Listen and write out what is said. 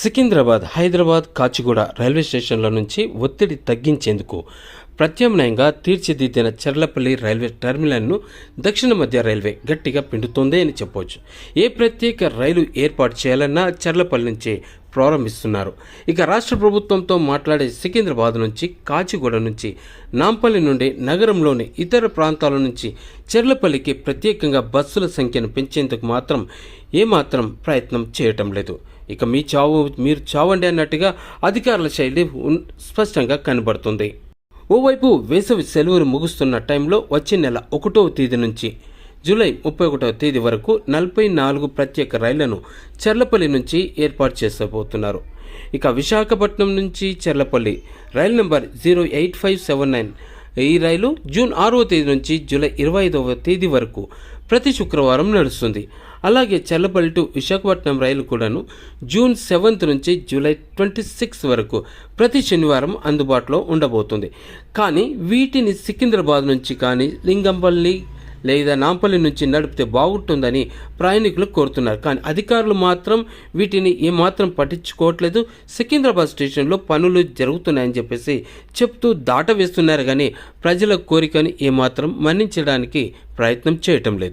Secunderabad, Hyderabad, Kachiguda railway స్టేషన్ల నుంచి ఒత్తిడి తగ్గించేందుకు ప్రత్యామ్నాయంగా తీర్చిదిద్దిన చర్లపల్లి రైల్వే టెర్మినల్ను దక్షిణ మధ్య రైల్వే గట్టిగా పిండుతోంది అని చెప్పవచ్చు. ఏ ప్రత్యేక రైలు ఏర్పాటు చేయాలన్నా చర్లపల్లి నుంచే ప్రారంభిస్తున్నారు. ఇక రాష్ట్ర ప్రభుత్వంతో మాట్లాడే సికింద్రాబాద్ నుంచి, కాచిగూడ నుంచి, నాంపల్లి నుండి నగరంలోని ఇతర ప్రాంతాల నుంచి చర్లపల్లికి ప్రత్యేకంగా బస్సుల సంఖ్యను పెంచేందుకు మాత్రం ఏమాత్రం ప్రయత్నం చేయటం లేదు. ఇక మీ చావు మీరు చావండి అన్నట్టుగా అధికారుల శైలి స్పష్టంగా కనబడుతుంది. ఓవైపు వేసవి సెలవులు ముగుస్తున్న టైంలో వచ్చే నెల 1వ తేదీ నుంచి జూలై 31వ తేదీ వరకు 44 ప్రత్యేక రైళ్లను చర్లపల్లి నుంచి ఏర్పాటు చేసబోతున్నారు. ఇక విశాఖపట్నం నుంచి చర్లపల్లి రైలు నెంబర్ 08579 ఈ రైలు జూన్ 6వ తేదీ నుంచి జూలై 25వ తేదీ వరకు ప్రతి శుక్రవారం నడుస్తుంది. అలాగే చర్లపల్లి టు విశాఖపట్నం రైలు కూడాను జూన్ 7th నుంచి జూలై 26 వరకు ప్రతి శనివారం అందుబాటులో ఉండబోతుంది. కానీ వీటిని సికింద్రాబాద్ నుంచి కానీ లింగంపల్లి లేదా నాంపల్లి నుంచి నడిపితే బాగుంటుందని ప్రయాణికులు కోరుతున్నారు. కానీ అధికారులు మాత్రం వీటిని ఏమాత్రం పట్టించుకోవట్లేదు. సికింద్రాబాద్ స్టేషన్లో పనులు జరుగుతున్నాయని చెప్పేసి చెప్తూ దాటవేస్తున్నారు. కానీ ప్రజల కోరికని ఏమాత్రం మన్నించడానికి ప్రయత్నం చేయటం లేదు.